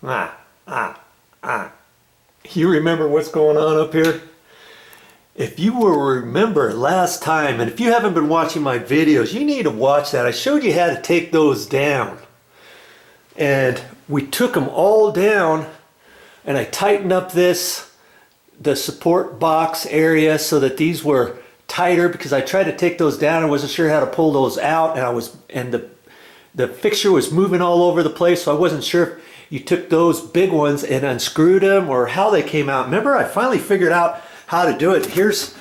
You remember what's going on up here? If you will remember last time, and if you haven't been watching my videos, you need to watch that. I showed you how to take those down. And we took them all down, and I tightened up the support box area so that these were tighter, because I tried to take those down. I wasn't sure how to pull those out, and the fixture was moving all over the place, so I wasn't sure if you took those big ones and unscrewed them or how they came out. Remember, I finally figured out how to do it. Here's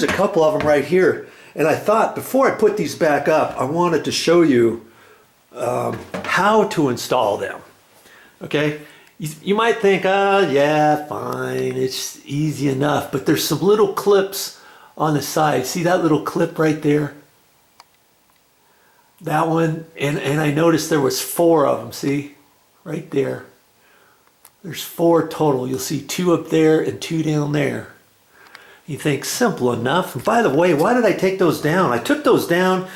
a couple of them right here, and I thought before I put these back up, I wanted to show you how to install them. Okay, you might think, oh yeah, fine, it's easy enough, but there's some little clips on the side. See that little clip right there? That one, and I noticed there was 4 of them. See, right there. There's 4 total. You'll see 2 up there and 2 down there. You think, simple enough. And by the way, why did I take those down? I took those down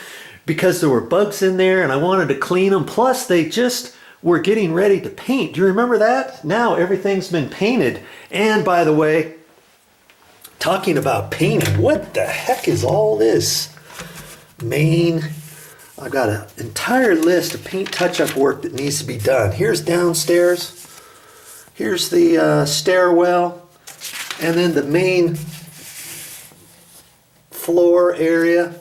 because there were bugs in there and I wanted to clean them. Plus, they just were getting ready to paint. Do you remember that? Now everything's been painted. And by the way, talking about painting, what the heck is all this? I've got an entire list of paint touch-up work that needs to be done. Here's downstairs. Here's the stairwell. And then the main floor area.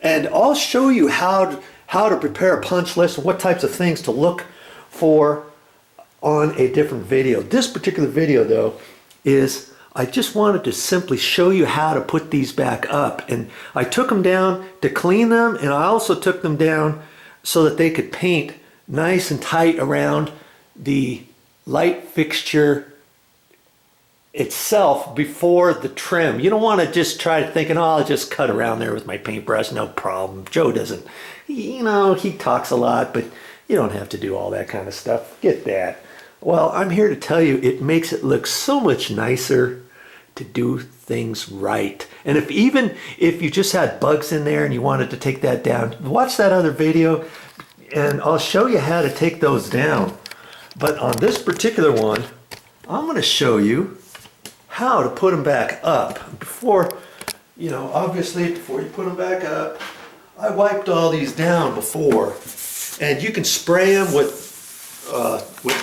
And I'll show you how to prepare a punch list and what types of things to look for on a different video. This particular video, though, is I just wanted to simply show you how to put these back up. And I took them down to clean them, and I also took them down so that they could paint nice and tight around the light fixture itself before the trim. You don't want to just try thinking, oh, I'll just cut around there with my paintbrush, no problem. Joe doesn't, he talks a lot, but you don't have to do all that kind of stuff. Get that. Well, I'm here to tell you it makes it look so much nicer to do things right. And if you just had bugs in there and you wanted to take that down, watch that other video and I'll show you how to take those down. But on this particular one, I'm going to show you how to put them back up. Obviously before you put them back up, I wiped all these down before. And you can spray them with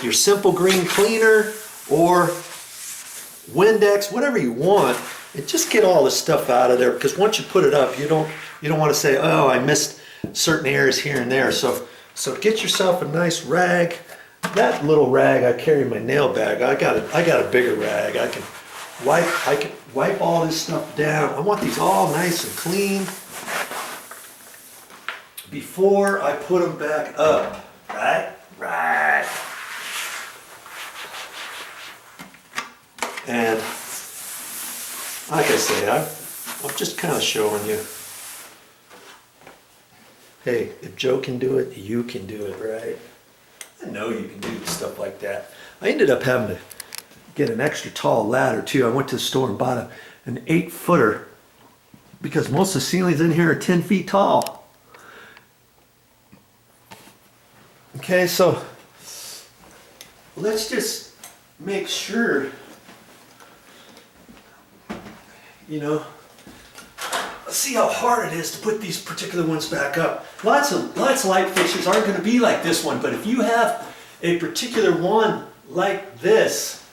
your simple green cleaner or Windex, whatever you want, and just get all the stuff out of there, because once you put it up, you don't want to say, oh, I missed certain areas here and there. So get yourself a nice rag. That little rag I carry in my nail bag, I got a bigger rag. I can wipe all this stuff down. I want these all nice and clean before I put them back up. Right. And like I say, I'm just kind of showing you, hey, if Joe can do it, you can do it, right? I know you can do stuff like that. I ended up having to get an extra tall ladder too. I went to the store and bought an 8-footer because most of the ceilings in here are 10 feet tall. Okay, so let's just make sure, see how hard it is to put these particular ones back up. Lots of light fixtures aren't going to be like this one, but if you have a particular one like this,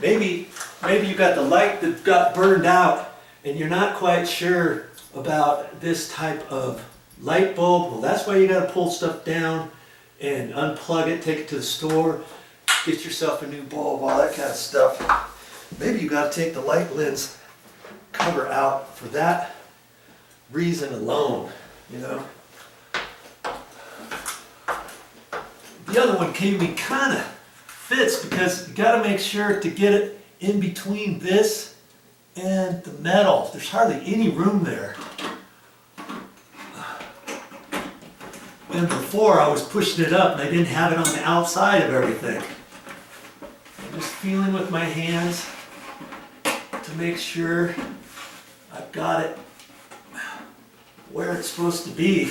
maybe you got the light that got burned out and you're not quite sure about this type of light bulb. Well, that's why you got to pull stuff down and unplug it, take it to the store, get yourself a new bulb, all that kind of stuff. Maybe you got to take the light lens cover out for that reason alone, The other one kind of fits because you got to make sure to get it in between this and the metal. There's hardly any room there. And before I was pushing it up and I didn't have it on the outside of everything. I'm just feeling with my hands to make sure I've got it where it's supposed to be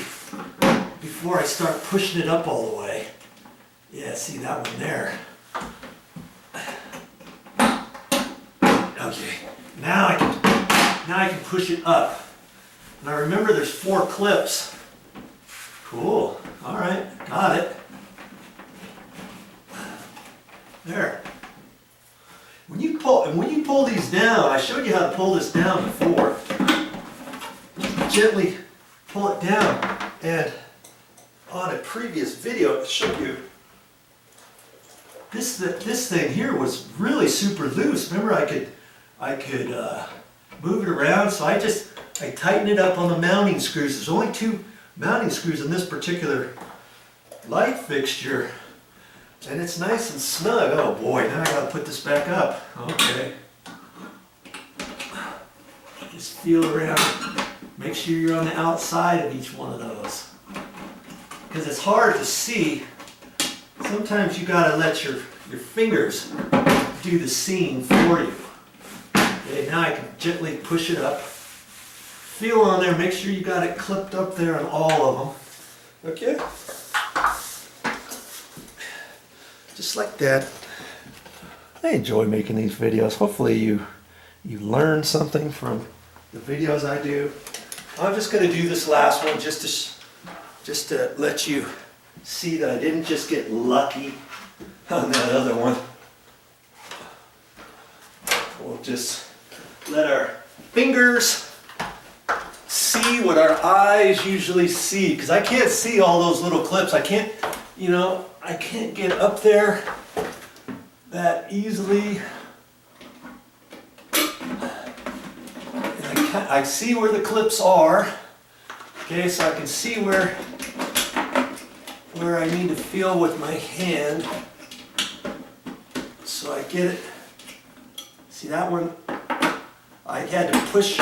before I start pushing it up all the way. Yeah, see that one there? Now I can push it up. Now remember, there's 4 clips. Cool. All right, got it. There. When you pull these down, I showed you how to pull this down before. Gently pull it down, and on a previous video, I showed you this thing here was really super loose. Remember, I could move it around, so I tighten it up on the mounting screws. There's only 2 mounting screws in this particular light fixture, and it's nice and snug. Oh boy, now I gotta put this back up. Okay. Just feel around. Make sure you're on the outside of each one of those, because it's hard to see. Sometimes you gotta let your fingers do the seeing for you. Okay, now I can gently push it up. Feel on there, make sure you got it clipped up there on all of them. Okay? Just like that. I enjoy making these videos. Hopefully you learn something from the videos I do. I'm just going to do this last one just to let you see that I didn't just get lucky on that other one. We'll just let our fingers see what our eyes usually see, because I can't see all those little clips. I can't get up there that easily. And I see where the clips are. Okay, so I can see where I need to feel with my hand. So I get it. See that one? I had to push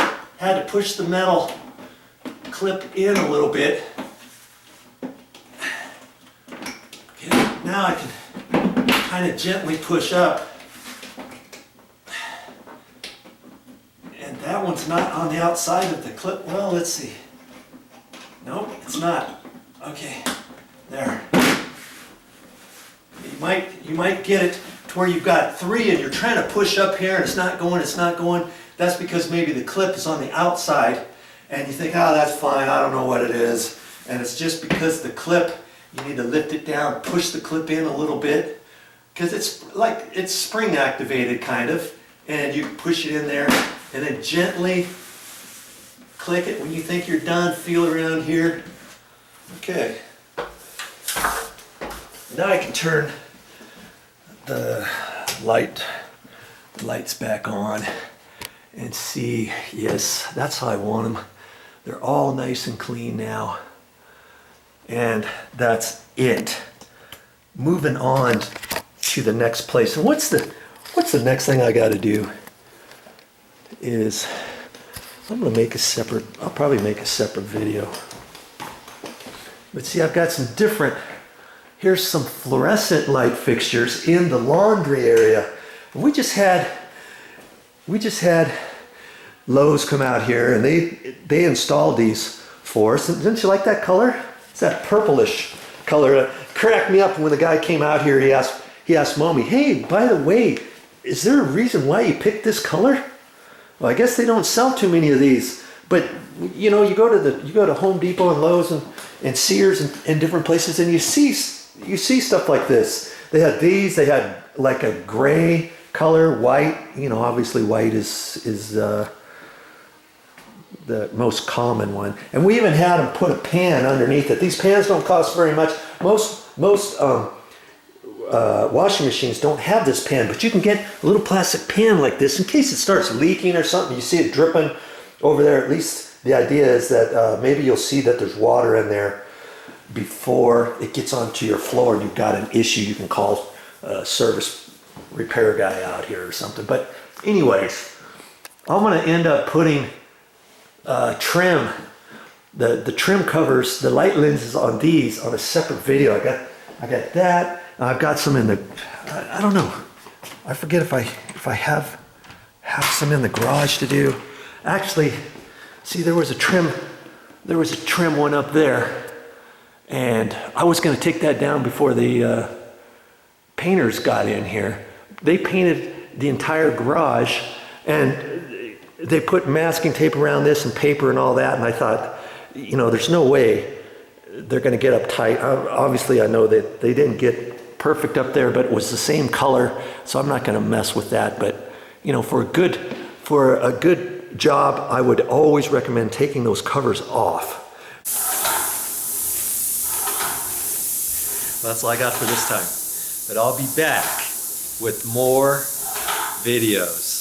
the metal clip in a little bit. Okay, now I can kind of gently push up. And that one's not on the outside of the clip. Well, let's see. Nope, it's not. Okay, there. You might get it to where you've got 3 and you're trying to push up here and it's not going. That's because maybe the clip is on the outside and you think, oh, that's fine, I don't know what it is. And it's just because the clip, you need to lift it down, push the clip in a little bit, because it's spring activated kind of, and you push it in there and then gently click it. When you think you're done, feel around here. Okay. Now I can turn the lights back on and see, yes, that's how I want them. They're all nice and clean now. And that's it. Moving on to the next place. And what's the next thing I got to do is I'll probably make a separate video. But see, I've got here's some fluorescent light fixtures in the laundry area. We just had Lowe's come out here and they installed these for us. Didn't you like that color? It's that purplish color. It cracked me up when the guy came out here. He asked Mommy, hey, by the way, is there a reason why you picked this color? Well, I guess they don't sell too many of these. But you go to Home Depot and Lowe's and Sears and different places, and you see stuff like this. They had these. They had like a gray color, white. Obviously white is the most common one. And we even had them put a pan underneath it. These pans don't cost very much. Most washing machines don't have this pan, but you can get a little plastic pan like this in case it starts leaking or something. You see it dripping over there. At least the idea is that maybe you'll see that there's water in there before it gets onto your floor and you've got an issue. You can call a service repair guy out here or something. But anyways, I'm going to end up putting trim, the trim covers, the light lenses on these on a separate video. I got that. I've got some in the, I don't know. I forget if I have some in the garage to do. Actually, see, there was a trim one up there, and I was going to take that down before the painters got in here. They painted the entire garage, and they put masking tape around this and paper and all that, and I thought, you know, there's no way they're going to get up tight. Obviously, I know that they didn't get perfect up there, but it was the same color, so I'm not going to mess with that. But you know, for a good job, I would always recommend taking those covers off. Well, that's all I got for this time, but I'll be back with more videos.